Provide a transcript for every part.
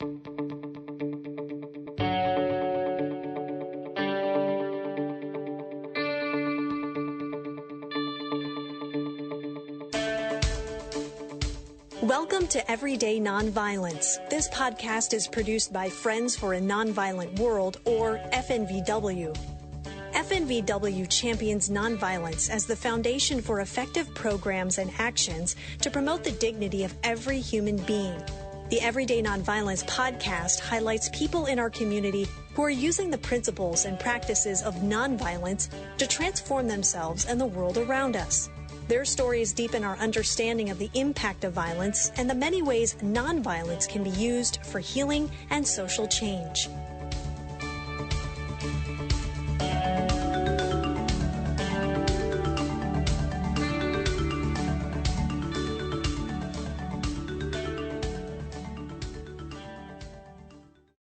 Welcome to Everyday Nonviolence. This podcast is produced by Friends for a Nonviolent World, or FNVW. FNVW champions nonviolence as the foundation for effective programs and actions to promote the dignity of every human being. The Everyday Nonviolence podcast highlights people in our community who are using the principles and practices of nonviolence to transform themselves and the world around us. Their stories deepen our understanding of the impact of violence and the many ways nonviolence can be used for healing and social change.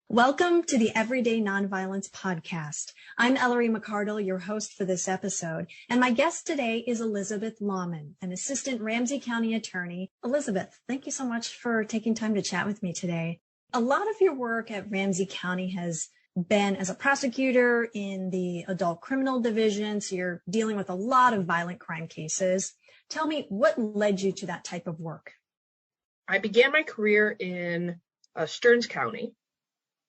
Welcome to the Everyday Nonviolence podcast. I'm Ellery McCardle, your host for this episode, and my guest today is Elizabeth Lamin, an assistant Ramsey County attorney. Elizabeth, thank you so much for taking time to chat with me today. A lot of your work at Ramsey County has been as a prosecutor in the adult criminal division, so you're dealing with a lot of violent crime cases. Tell me, what led you to that type of work? I began my career in Stearns County,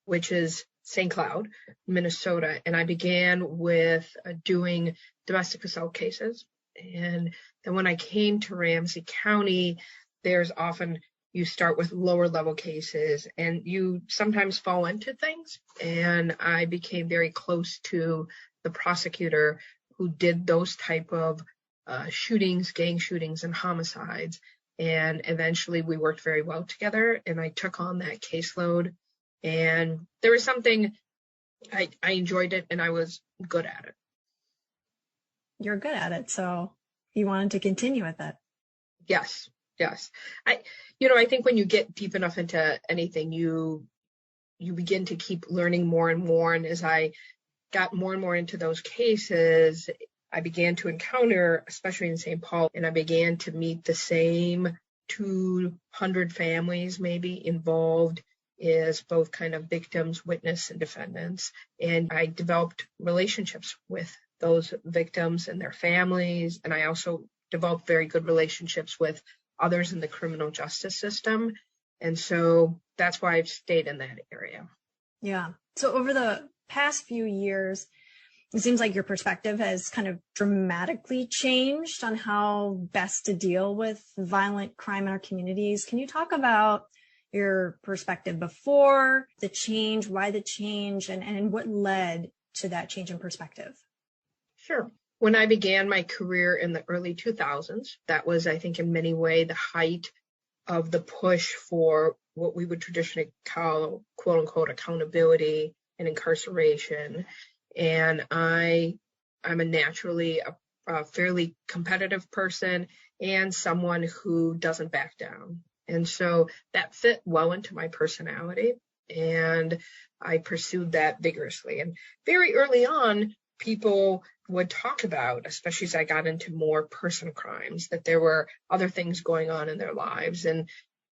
which is St. Cloud, Minnesota. And I began with doing domestic assault cases. And then when I came to Ramsey County, there's often, you start with lower level cases and you sometimes fall into things. And I became very close to the prosecutor who did those type of shootings, gang shootings, and homicides. And eventually we worked very well together and I took on that caseload. And there was something, I enjoyed it and I was good at it. You're good at it, so you wanted to continue with it. Yes. I think when you get deep enough into anything, you begin to keep learning more and more. And as I got more and more into those cases, I began to encounter, especially in St. Paul, and I began to meet the same 200 families maybe involved is both kind of victims, witness, and defendants. And I developed relationships with those victims and their families. And I also developed very good relationships with others in the criminal justice system. And so that's why I've stayed in that area. Yeah. So over the past few years, it seems like your perspective has kind of dramatically changed on how best to deal with violent crime in our communities. Can you talk about your perspective before the change, why the change, and what led to that change in perspective? Sure. When I began my career in the early 2000s, that was, I think, in many ways, the height of the push for what we would traditionally call, quote unquote, accountability and incarceration. And I'm a naturally a fairly competitive person and someone who doesn't back down. And so that fit well into my personality, and I pursued that vigorously. And very early on, people would talk about, especially as I got into more person crimes, that there were other things going on in their lives. And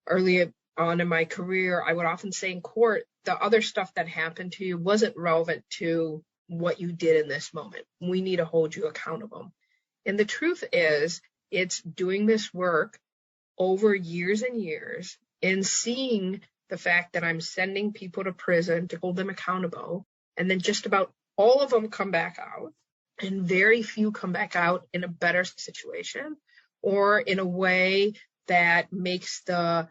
early on in my career, I would often say in court, the other stuff that happened to you wasn't relevant to what you did in this moment. We need to hold you accountable. And the truth is, it's doing this work over years and years and seeing the fact that I'm sending people to prison to hold them accountable. And then just about all of them come back out, and very few come back out in a better situation or in a way that makes the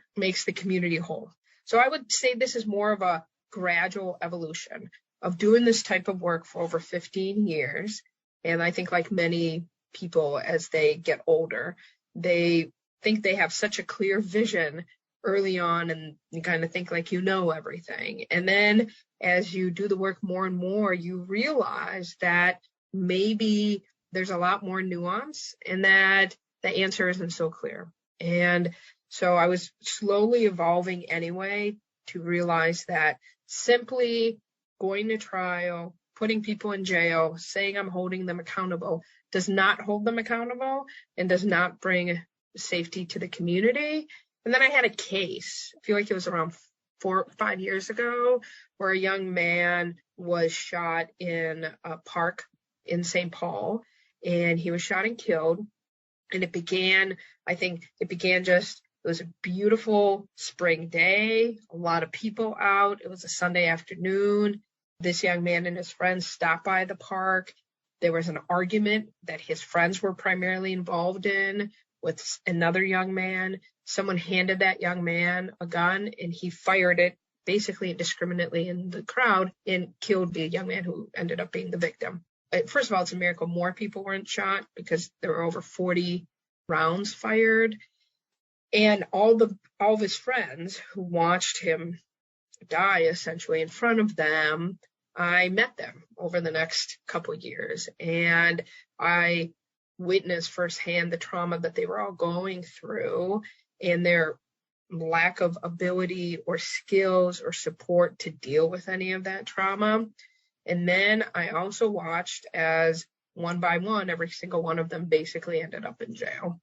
community whole. So I would say this is more of a gradual evolution of doing this type of work for over 15 years. And I think like many people, as they get older, they think they have such a clear vision early on and you kind of think like you know everything. And then as you do the work more and more, you realize that maybe there's a lot more nuance and that the answer isn't so clear. And so I was slowly evolving anyway to realize that simply going to trial, putting people in jail, saying I'm holding them accountable does not hold them accountable and does not bring safety to the community. And then I had a case, I feel like it was around 5 years ago, where a young man was shot in a park in St. Paul, and he was shot and killed. And it was a beautiful spring day, a lot of people out. It was a Sunday afternoon. This young man and his friends stopped by the park. There was an argument that his friends were primarily involved in with another young man. Someone handed that young man a gun, and he fired it basically indiscriminately in the crowd and killed the young man who ended up being the victim. First of all, it's a miracle more people weren't shot, because there were over 40 rounds fired. And all of his friends who watched him die essentially in front of them, I met them over the next couple of years, and I witnessed firsthand the trauma that they were all going through and their lack of ability or skills or support to deal with any of that trauma. And then I also watched as one by one, every single one of them basically ended up in jail,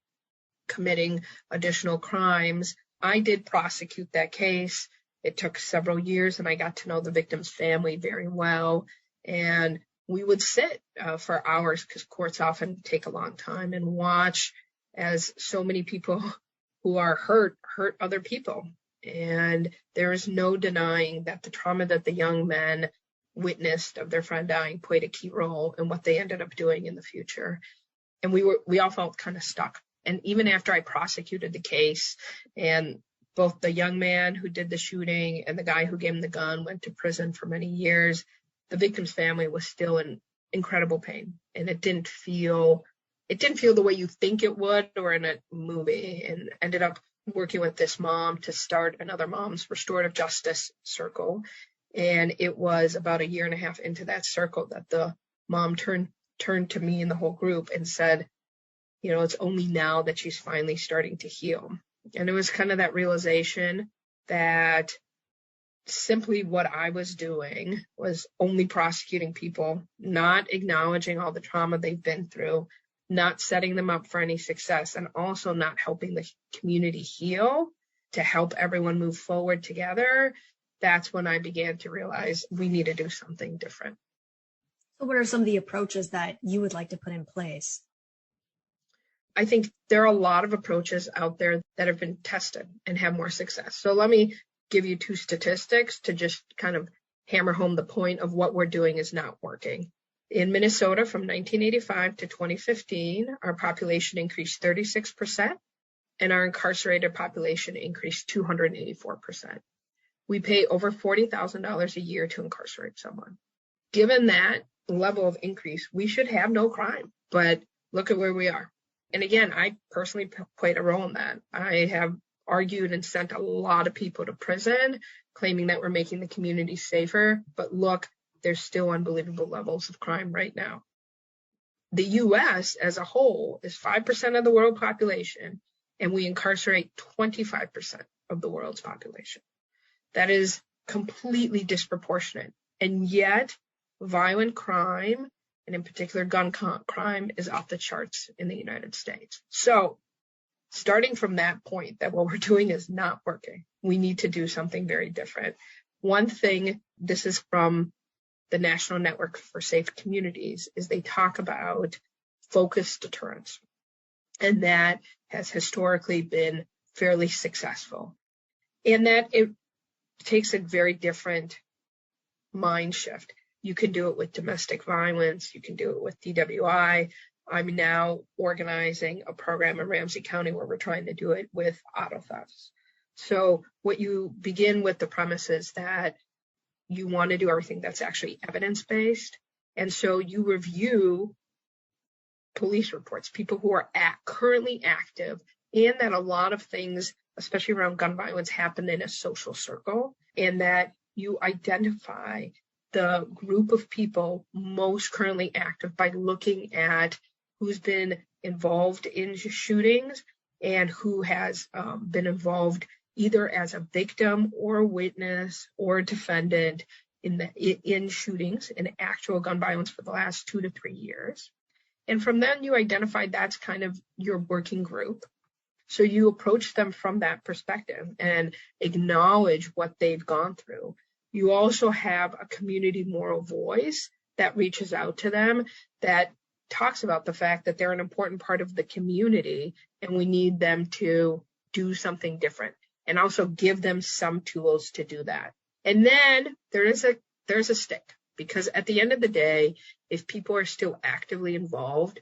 committing additional crimes. I did prosecute that case. It took several years, and I got to know the victim's family very well. And we would sit for hours, because courts often take a long time, and watch as so many people who are hurt other people. And there is no denying that the trauma that the young men witnessed of their friend dying played a key role in what they ended up doing in the future. And we all felt kind of stuck. And even after I prosecuted the case, and both the young man who did the shooting and the guy who gave him the gun went to prison for many years, the victim's family was still in incredible pain. And it didn't feel the way you think it would, or in a movie. And ended up working with this mom to start another mom's restorative justice circle. And it was about a year and a half into that circle that the mom turned to me and the whole group and said, it's only now that she's finally starting to heal. And it was kind of that realization that simply what I was doing was only prosecuting people, not acknowledging all the trauma they've been through, not setting them up for any success, and also not helping the community heal to help everyone move forward together. That's when I began to realize we need to do something different. So what are some of the approaches that you would like to put in place? I think there are a lot of approaches out there that have been tested and have more success. So let me give you 2 statistics to just kind of hammer home the point of what we're doing is not working. In Minnesota, from 1985 to 2015, our population increased 36%, and our incarcerated population increased 284%. We pay over $40,000 a year to incarcerate someone. Given that level of increase, we should have no crime, but look at where we are. And again, I personally played a role in that. I have argued and sent a lot of people to prison, claiming that we're making the community safer. But look, there's still unbelievable levels of crime right now. The U.S. as a whole is 5% of the world population, and we incarcerate 25% of the world's population. That is completely disproportionate. And yet, violent crime, and in particular gun crime, is off the charts in the United States. So starting from that point that what we're doing is not working, we need to do something very different. One thing, this is from the National Network for Safe Communities, is they talk about focused deterrence. And that has historically been fairly successful. And that it takes a very different mind shift. You can do it with domestic violence. You can do it with DWI. I'm now organizing a program in Ramsey County where we're trying to do it with auto thefts. So what you begin with the premise is that you want to do everything that's actually evidence-based. And so you review police reports, people who are currently active, and that a lot of things, especially around gun violence, happen in a social circle, and that you identify the group of people most currently active by looking at who's been involved in shootings and who has been involved either as a victim or a witness or a defendant in shootings, in actual gun violence for the last 2 to 3 years. And from then you identify that's kind of your working group. So you approach them from that perspective and acknowledge what they've gone through. You also have a community moral voice that reaches out to them, that talks about the fact that they're an important part of the community and we need them to do something different, and also give them some tools to do that. And then there's a stick, because at the end of the day, if people are still actively involved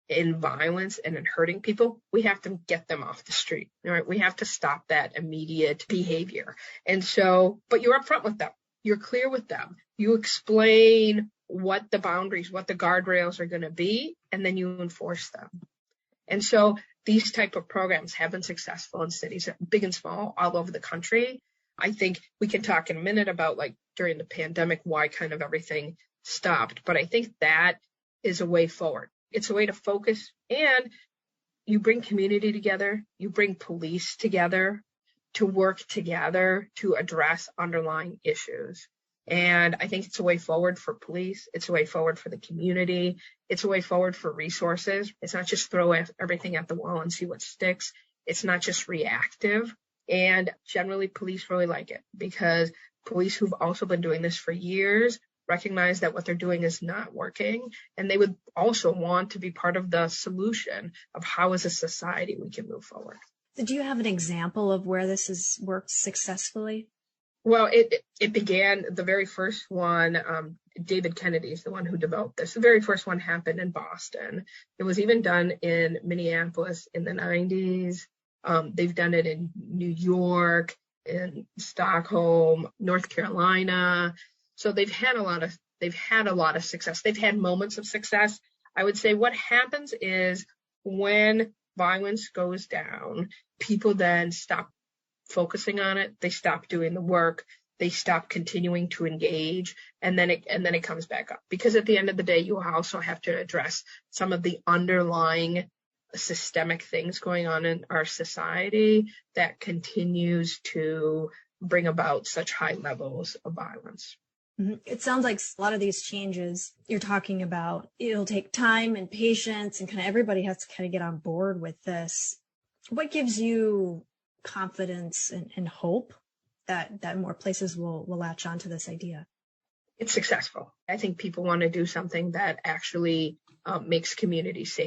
in violence and in hurting people, we have to get them off the street. All right, we have to stop that immediate behavior. And so, but you're upfront with them. You're clear with them. You explain what the boundaries, what the guardrails are going to be, and then you enforce them. And so these type of programs have been successful in cities, big and small, all over the country. I think we can talk in a minute about, like, during the pandemic, why kind of everything stopped. But I think that is a way forward. It's a way to focus, and you bring community together, you bring police together to work together to address underlying issues. And I think it's a way forward for police. It's a way forward for the community. It's a way forward for resources. It's not just throw everything at the wall and see what sticks. It's not just reactive. And generally, police really like it, because police who've also been doing this for years recognize that what they're doing is not working. And they would also want to be part of the solution of how, as a society, we can move forward. Do you have an example of where this has worked successfully? Well, it began, the very first one, David Kennedy is the one who developed this. The very first one happened in Boston. It was even done in Minneapolis in the 90s. They've done it in New York, in Stockholm, North Carolina. So they've had a lot of success. They've had moments of success. I would say what happens is, when violence goes down, people then stop focusing on it. They stop doing the work. They stop continuing to engage, and then it comes back up. Because at the end of the day, you also have to address some of the underlying systemic things going on in our society that continues to bring about such high levels of violence. It sounds like a lot of these changes you're talking about, it'll take time and patience, and kind of everybody has to kind of get on board with this. What gives you confidence and hope that more places will latch onto this idea? It's successful. I think people want to do something that actually makes communities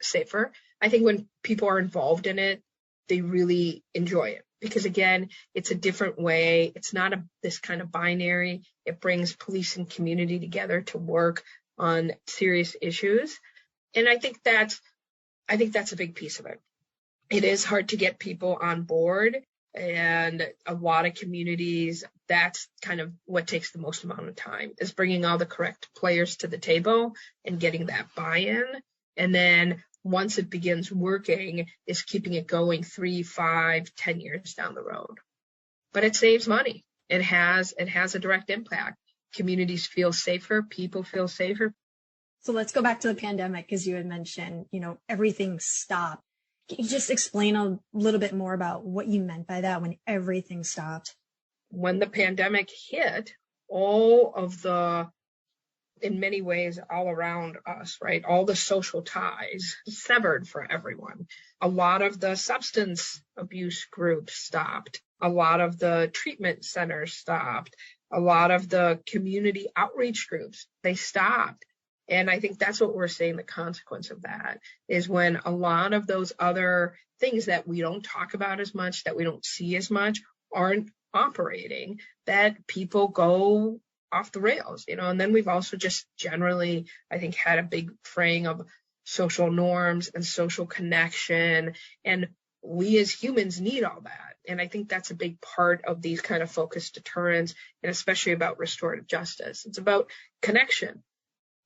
safer. I think when people are involved in it, they really enjoy it. Because again, it's a different way. It's not this kind of binary. It brings police and community together to work on serious issues. And I think that's a big piece of it. It is hard to get people on board, and a lot of communities, that's kind of what takes the most amount of time, is bringing all the correct players to the table and getting that buy-in. And then once it begins working, is keeping it going 3, 5, 10 years down the road. But it saves money. It has a direct impact. Communities feel safer. People feel safer. So let's go back to the pandemic, as you had mentioned, everything stopped. Can you just explain a little bit more about what you meant by that, when everything stopped? When the pandemic hit, all of the, in many ways, all around us, right? All the social ties severed for everyone. A lot of the substance abuse groups stopped. A lot of the treatment centers stopped. A lot of the community outreach groups, they stopped. And I think that's what we're seeing, the consequence of that, is when a lot of those other things that we don't talk about as much, that we don't see as much, aren't operating, that people go off the rails, and then we've also just generally, I think, had a big fraying of social norms and social connection. And we as humans need all that. And I think that's a big part of these kind of focused deterrence, and especially about restorative justice. It's about connection.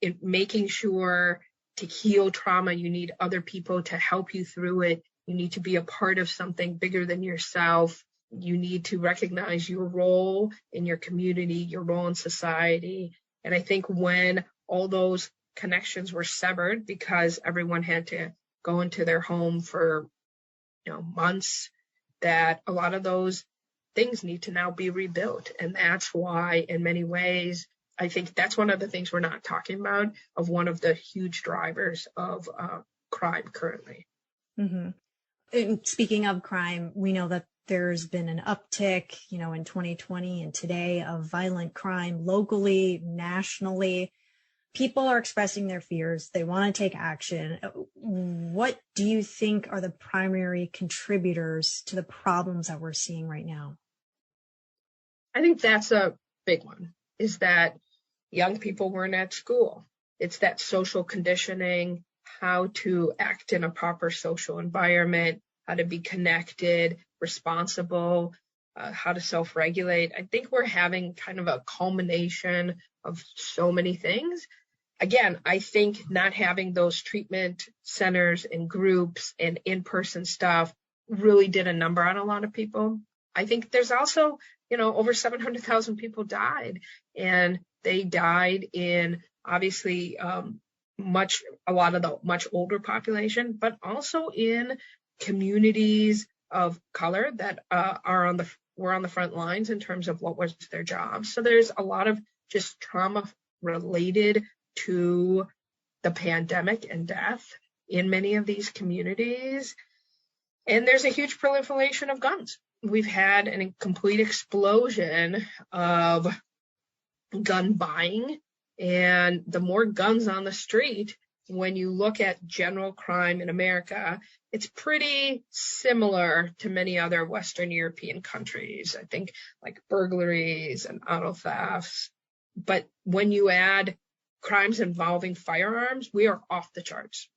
In making sure to heal trauma, you need other people to help you through it. You need to be a part of something bigger than yourself. You need to recognize your role in your community, your role in society. And I think when all those connections were severed because everyone had to go into their home for months, that a lot of those things need to now be rebuilt. And that's why, in many ways, I think that's one of the things we're not talking about, of one of the huge drivers of crime currently. Mm-hmm. And speaking of crime, we know that there's been an uptick, in 2020 and today of violent crime locally, nationally. People are expressing their fears. They want to take action. What do you think are the primary contributors to the problems that we're seeing right now? I think that's a big one, is that young people weren't at school. It's that social conditioning, how to act in a proper social environment, how to be connected, responsible, how to self-regulate. I think we're having kind of a culmination of so many things. Again, I think not having those treatment centers and groups and in-person stuff really did a number on a lot of people. I think there's also, over 700,000 people died, and they died in obviously a lot of the much older population, but also in communities of color that were on the front lines in terms of what was their job. So there's a lot of just trauma related to the pandemic and death in many of these communities. And there's a huge proliferation of guns. We've had a complete explosion of gun buying, and the more guns on the street, when you look at general crime in America, it's pretty similar to many other Western European countries. I think like burglaries and auto thefts. But when you add crimes involving firearms, we are off the charts.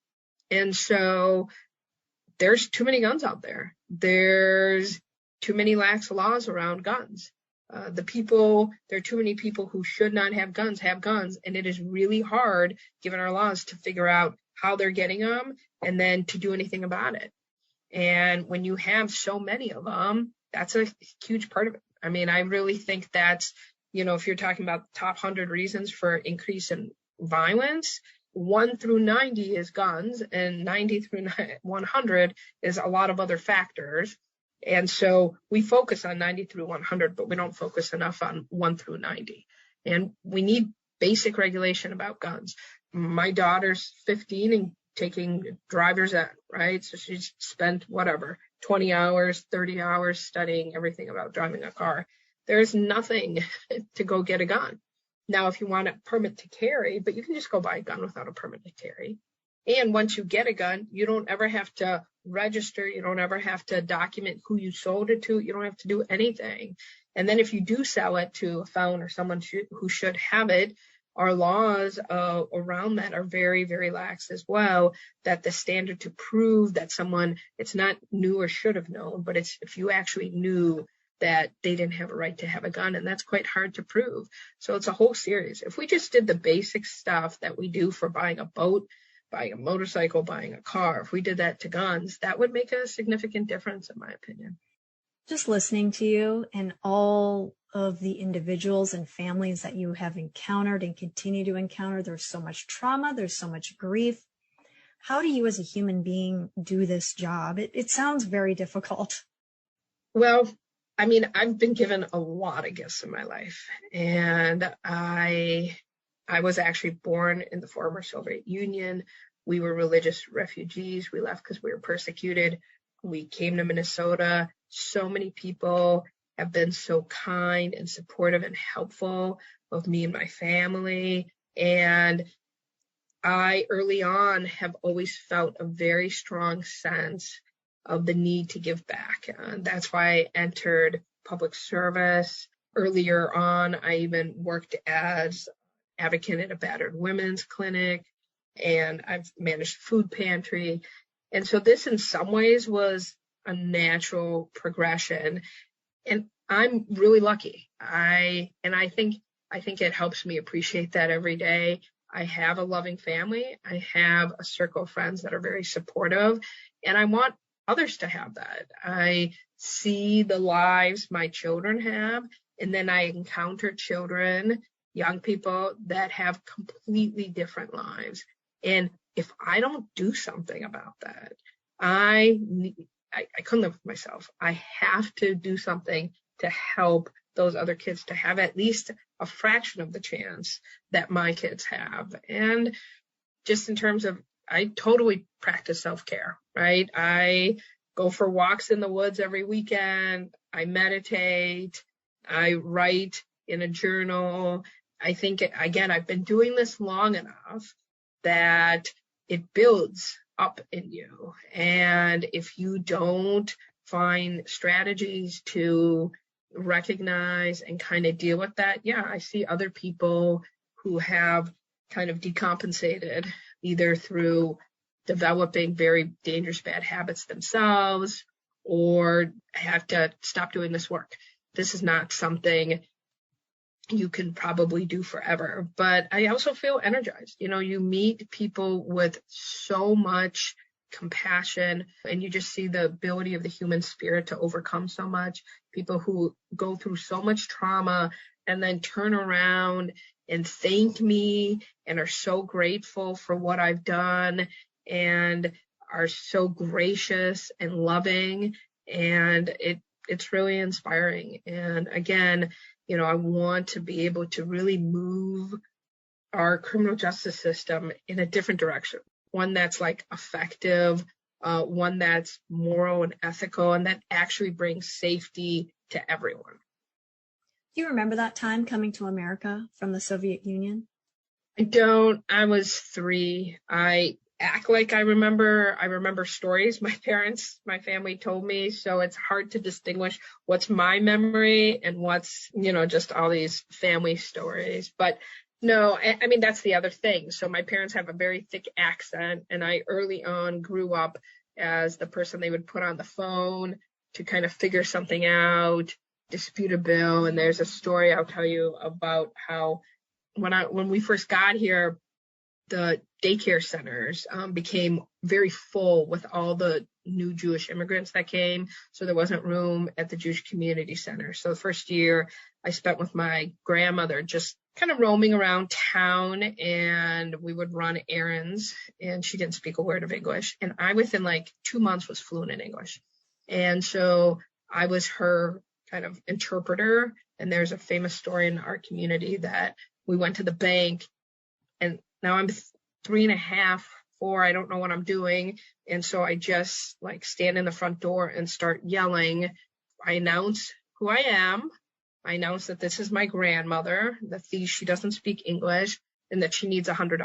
And so there's too many guns out there. There's too many lax laws around guns. There are too many people who should not have guns, and it is really hard, given our laws, to figure out how they're getting them and then to do anything about it. And when you have so many of them, that's a huge part of it. I mean, I really think that's, if you're talking about the top 100 reasons for increase in violence, 1 through 90 is guns, and 90 through 100 is a lot of other factors. And so we focus on 90 through 100, but we don't focus enough on 1 through 90. And we need basic regulation about guns. My daughter's 15 and taking driver's ed, right? So she's spent 20 hours, 30 hours studying everything about driving a car. There's nothing to go get a gun. Now, if you want a permit to carry, but you can just go buy a gun without a permit to carry. And once you get a gun, you don't ever have to register. You don't ever have to document who you sold it to. You don't have to do anything. And then if you do sell it to a felon or someone who should have it, our laws around that are very, very lax as well, that the standard to prove that someone, it's not knew or should have known, but it's if you actually knew that they didn't have a right to have a gun, and that's quite hard to prove. So it's a whole series. If we just did the basic stuff that we do for buying a boat, buying a motorcycle, buying a car, if we did that to guns, that would make a significant difference, in my opinion. Just listening to you and all of the individuals and families that you have encountered and continue to encounter, there's so much trauma, there's so much grief. How do you as a human being do this job? It sounds very difficult. Well, I mean, I've been given a lot of gifts in my life, and I was actually born in the former Soviet Union. We were religious refugees. We left because we were persecuted. We came to Minnesota. So many people have been so kind and supportive and helpful of me and my family. And I, early on, have always felt a very strong sense of the need to give back. That's why I entered public service. Earlier on, I even worked as advocate at a battered women's clinic, and I've managed food pantry. And so this in some ways was a natural progression. And I'm really lucky. I think it helps me appreciate that every day. I have a loving family. I have a circle of friends that are very supportive, and I want others to have that. I see the lives my children have, and then I encounter children, young people that have completely different lives. And if I don't do something about that, I couldn't live with myself. I have to do something to help those other kids to have at least a fraction of the chance that my kids have. And just in terms of, I totally practice self-care, right? I go for walks in the woods every weekend. I meditate. I write in a journal. I think, again, I've been doing this long enough that it builds up in you. And if you don't find strategies to recognize and kind of deal with that, yeah, I see other people who have kind of decompensated either through developing very dangerous bad habits themselves or have to stop doing this work. This is not something you can probably do forever, but I also feel energized. You meet people with so much compassion and you just see the ability of the human spirit to overcome so much. People who go through so much trauma and then turn around and thank me and are so grateful for what I've done and are so gracious and loving. And it's really inspiring. And again, I want to be able to really move our criminal justice system in a different direction, one that's like effective, one that's moral and ethical, and that actually brings safety to everyone. Do you remember that time coming to America from the Soviet Union? I don't. I was 3. I act like I remember. I remember stories my family told me. So it's hard to distinguish what's my memory and what's, just all these family stories. But no, I mean, that's the other thing. So my parents have a very thick accent, and I early on grew up as the person they would put on the phone to kind of figure something out, dispute a bill. And there's a story I'll tell you about how when we first got here, the daycare centers became very full with all the new Jewish immigrants that came. So there wasn't room at the Jewish community center. So the first year I spent with my grandmother just kind of roaming around town, and we would run errands, and she didn't speak a word of English. And I, within like 2 months, was fluent in English. And so I was her kind of interpreter. And there's a famous story in our community that we went to the bank, and now I'm 3.5, 4, I don't know what I'm doing. And so I just like stand in the front door and start yelling. I announce who I am. I announce that this is my grandmother, that she doesn't speak English, and that she needs $100.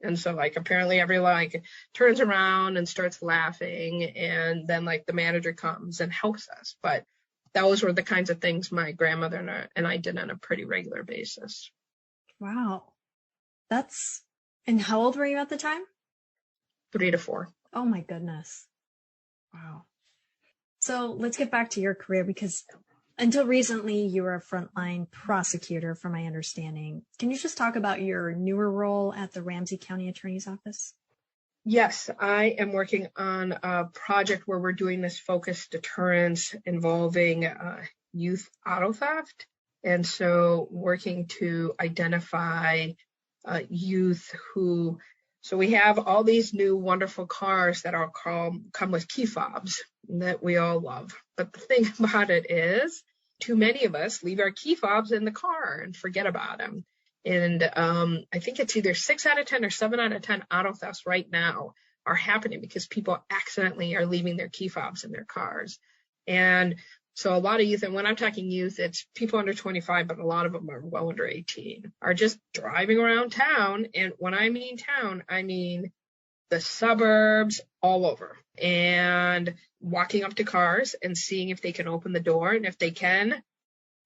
And so like apparently everyone like turns around and starts laughing, and then like the manager comes and helps us. But those were the kinds of things my grandmother and I did on a pretty regular basis. Wow. And how old were you at the time? 3 to 4. Oh my goodness. Wow. So let's get back to your career, because until recently you were a frontline prosecutor, from my understanding. Can you just talk about your newer role at the Ramsey County Attorney's Office? Yes, I am working on a project where we're doing this focused deterrence involving youth auto theft. And so working to identify youth who, so we have all these new wonderful cars that are come with key fobs that we all love. But the thing about it is, too many of us leave our key fobs in the car and forget about them. And I think it's either 6 out of 10 or 7 out of 10 auto thefts right now are happening because people accidentally are leaving their key fobs in their cars. And so a lot of youth, and when I'm talking youth, it's people under 25, but a lot of them are well under 18, are just driving around town. And when I mean town, I mean the suburbs, all over, and walking up to cars and seeing if they can open the door. And if they can,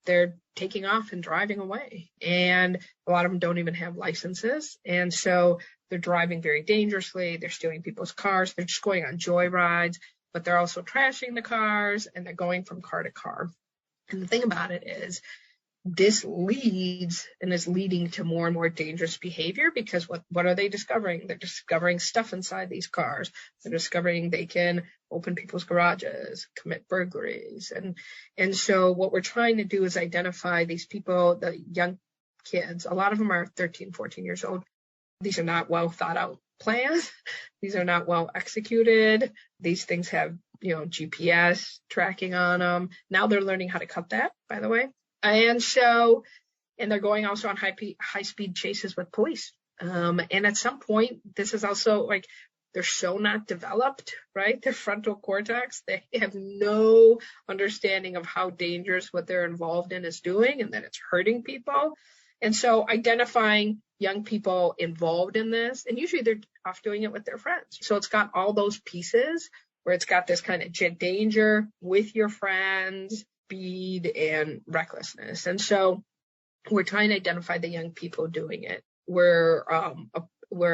they're taking off and driving away. And a lot of them don't even have licenses. And so they're driving very dangerously. They're stealing people's cars. They're just going on joyrides, but they're also trashing the cars, and they're going from car to car. And the thing about it is, this leads and is leading to more and more dangerous behavior, because what are they discovering? They're discovering stuff inside these cars. They're discovering they can open people's garages, commit burglaries. And so what we're trying to do is identify these people, the young kids. A lot of them are 13, 14 years old. These are not well thought out plans. These are not well executed. These things have, GPS tracking on them. Now they're learning how to cut that, by the way. And they're going also on high speed chases with police. And at some point, this is also like they're so not developed, right? Their frontal cortex, they have no understanding of how dangerous what they're involved in is doing and that it's hurting people. And so identifying young people involved in this, and usually they're off doing it with their friends. So it's got all those pieces where it's got this kind of danger with your friends, speed, and recklessness. And so we're trying to identify the young people doing it. We're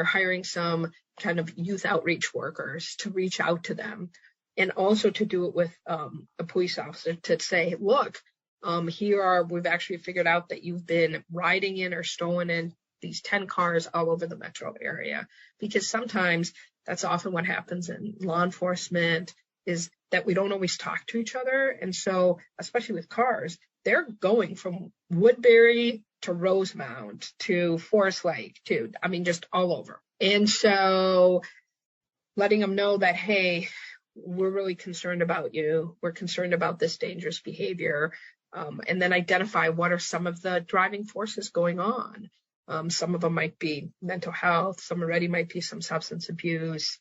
hiring some kind of youth outreach workers to reach out to them, and also to do it with a police officer to say, look, we've actually figured out that you've been riding in or stolen in these 10 cars all over the metro area. Because sometimes that's often what happens in law enforcement, is that we don't always talk to each other. And so, especially with cars, they're going from Woodbury to Rosemount to Forest Lake to, just all over. And so letting them know that, hey, we're really concerned about you. We're concerned about this dangerous behavior. And then identify what are some of the driving forces going on. Some of them might be mental health. Some already might be some substance abuse.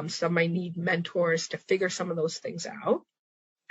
Some might need mentors to figure some of those things out.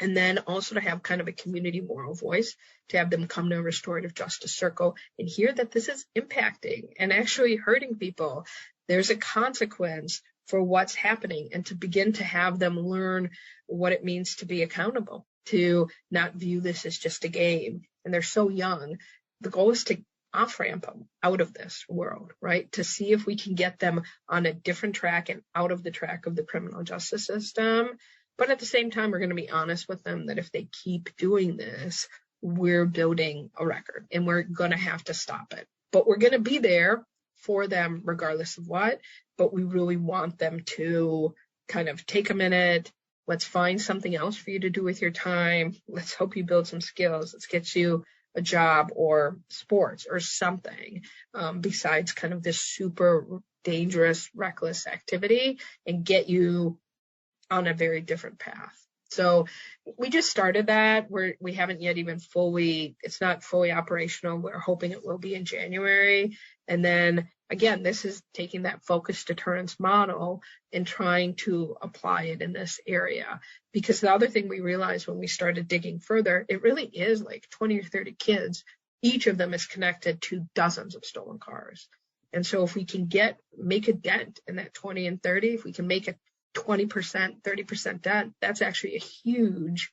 And then also to have kind of a community moral voice, to have them come to a restorative justice circle and hear that this is impacting and actually hurting people. There's a consequence for what's happening, and to begin to have them learn what it means to be accountable, to not view this as just a game. And they're so young. The goal is to off-ramp them out of this world, right? To see if we can get them on a different track and out of the track of the criminal justice system. But at the same time, we're going to be honest with them that if they keep doing this, we're building a record and we're going to have to stop it. But we're going to be there for them regardless of what. But we really want them to kind of take a minute. Let's find something else for you to do with your time. Let's help you build some skills. Let's get you a job or sports or something besides kind of this super dangerous, reckless activity, and get you on a very different path. So we just started that. We haven't yet even it's not fully operational. We're hoping it will be in January. And then again, this is taking that focused deterrence model and trying to apply it in this area. Because the other thing we realized when we started digging further, it really is like 20 or 30 kids. Each of them is connected to dozens of stolen cars. And so if we can make a dent in that 20 and 30, if we can make a 20%, 30% dent, that's actually a huge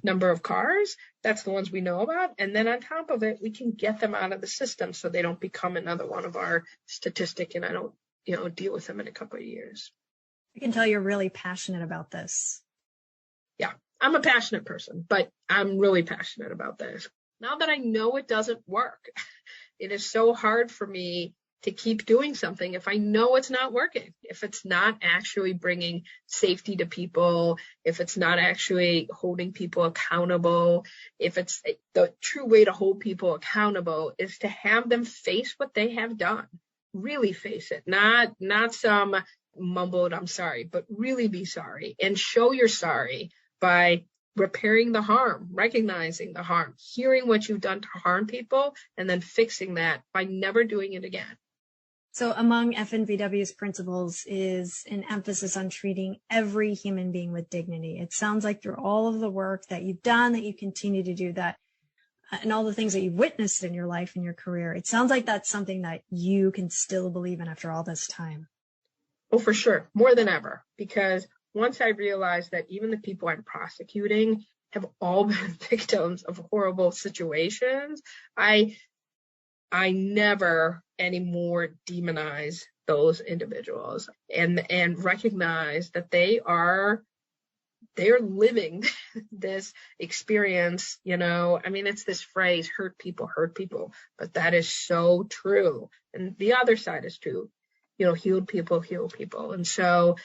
number of cars. That's the ones we know about. And then on top of it, we can get them out of the system so they don't become another one of our statistic, and I don't deal with them in a couple of years. I can tell you're really passionate about this. Yeah, I'm a passionate person, but I'm really passionate about this. Now that I know it doesn't work, it is so hard for me to keep doing something if I know it's not working, if it's not actually bringing safety to people, if it's not actually holding people accountable. If it's the true way to hold people accountable is to have them face what they have done, really face it, not some mumbled I'm sorry, but really be sorry and show you're sorry by repairing the harm, recognizing the harm, hearing what you've done to harm people, and then fixing that by never doing it again. So among FNVW's principles is an emphasis on treating every human being with dignity. It sounds like through all of the work that you've done, that you continue to do that, and all the things that you've witnessed in your life and your career, it sounds like that's something that you can still believe in after all this time. Oh, for sure. More than ever. Because once I realized that even the people I'm prosecuting have all been victims of horrible situations, I never anymore demonize those individuals and recognize that they're living this experience. It's this phrase, hurt people, but that is so true. And the other side is true, healed people heal people. And so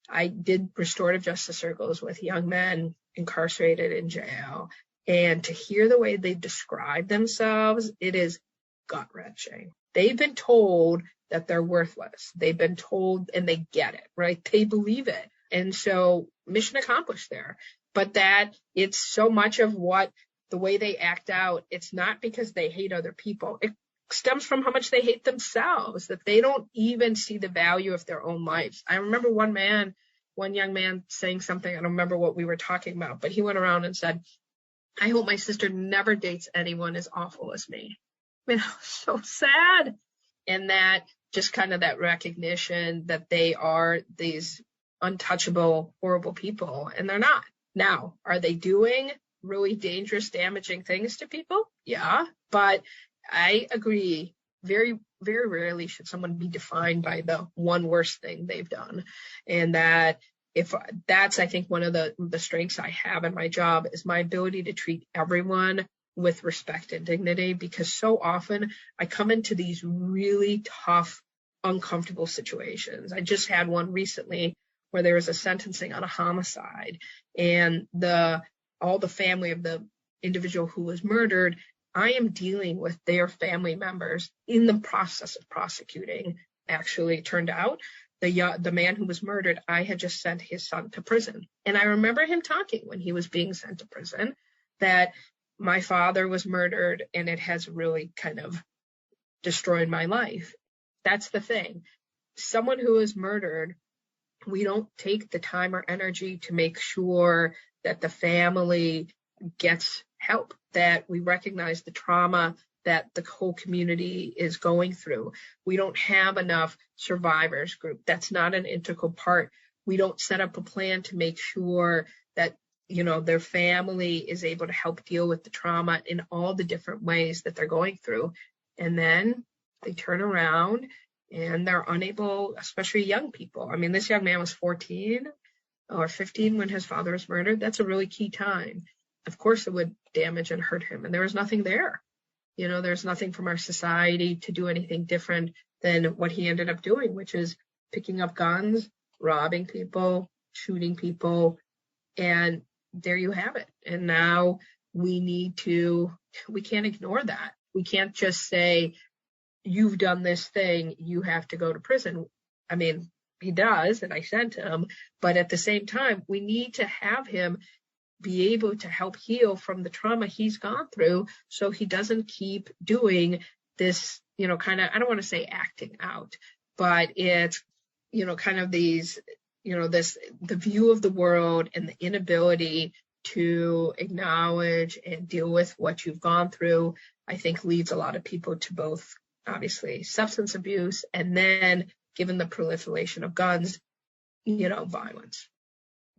I did restorative justice circles with young men incarcerated in jail, and to hear the way they describe themselves, it is gut-wrenching. They've been told that they're worthless. They've been told, and they get it, right? They believe it. And so mission accomplished there. But that it's so much of what the way they act out, it's not because they hate other people. It stems from how much they hate themselves, that they don't even see the value of their own lives. I remember one young man saying something, I don't remember what we were talking about, but he went around and said, I hope my sister never dates anyone as awful as me. I mean, so sad. And that just kind of that recognition that they are these untouchable, horrible people, and they're not. Now, are they doing really dangerous, damaging things to people? Yeah, but I agree. Very, very rarely should someone be defined by the one worst thing they've done. And that that's, I think, one of the strengths I have in my job is my ability to treat everyone with respect and dignity, because so often I come into these really tough, uncomfortable situations. I just had one recently where there was a sentencing on a homicide, and all the family of the individual who was murdered, I am dealing with their family members in the process of prosecuting. Actually, turned out the man who was murdered, I had just sent his son to prison. And I remember him talking when he was being sent to prison that my father was murdered and it has really kind of destroyed my life. That's the thing. Someone who is murdered, we don't take the time or energy to make sure that the family gets help, that we recognize the trauma that the whole community is going through. We don't have enough survivors group. That's not an integral part. We don't set up a plan to make sure that, their family is able to help deal with the trauma in all the different ways that they're going through. And then they turn around and they're unable, especially young people. I mean, this young man was 14 or 15 when his father was murdered. That's a really key time. Of course, it would damage and hurt him. And there was nothing there. There's nothing from our society to do anything different than what he ended up doing, which is picking up guns, robbing people, shooting people. And there you have it. And now we can't ignore that. We can't just say, you've done this thing, you have to go to prison. I mean, he does, and I sent him. But at the same time, we need to have him be able to help heal from the trauma he's gone through so he doesn't keep doing this, kind of, I don't want to say acting out, but it's, kind of these, the view of the world and the inability to acknowledge and deal with what you've gone through, I think leads a lot of people to both, obviously, substance abuse, and then, given the proliferation of guns, violence.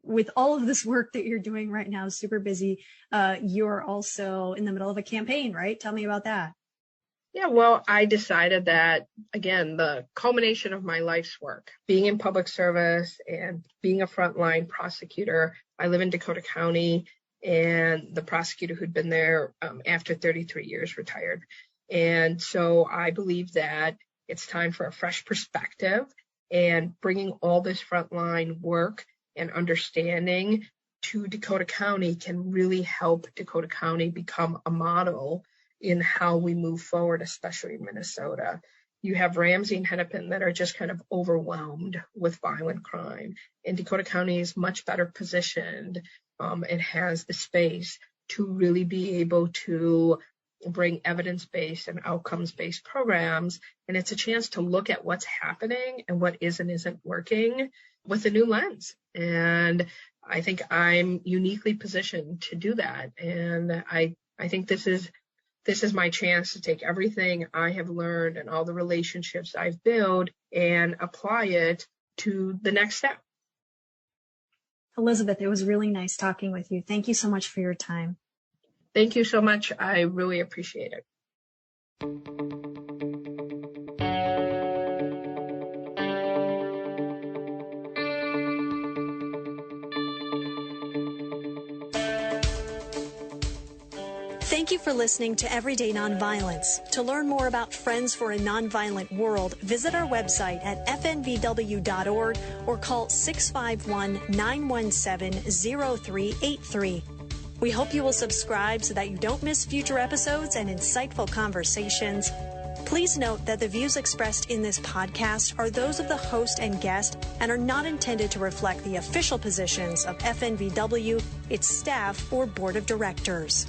With all of this work that you're doing right now, super busy, you're also in the middle of a campaign, right? Tell me about that. Yeah, well, I decided that, again, the culmination of my life's work, being in public service and being a frontline prosecutor, I live in Dakota County, and the prosecutor who'd been there after 33 years retired. And so I believe that it's time for a fresh perspective, and bringing all this frontline work and understanding to Dakota County can really help Dakota County become a model in how we move forward, especially in Minnesota. You have Ramsey and Hennepin that are just kind of overwhelmed with violent crime. And Dakota County is much better positioned and has the space to really be able to bring evidence-based and outcomes-based programs. And it's a chance to look at what's happening and what is and isn't working with a new lens. And I think I'm uniquely positioned to do that. And I think this is my chance to take everything I have learned and all the relationships I've built and apply it to the next step. Elizabeth, it was really nice talking with you. Thank you so much for your time. Thank you so much. I really appreciate it. Thank you for listening to Everyday Nonviolence. To learn more about Friends for a Nonviolent World, visit our website at fnvw.org or call 651-917-0383. We hope you will subscribe so that you don't miss future episodes and insightful conversations. Please note that the views expressed in this podcast are those of the host and guest and are not intended to reflect the official positions of FNVW, its staff, or board of directors.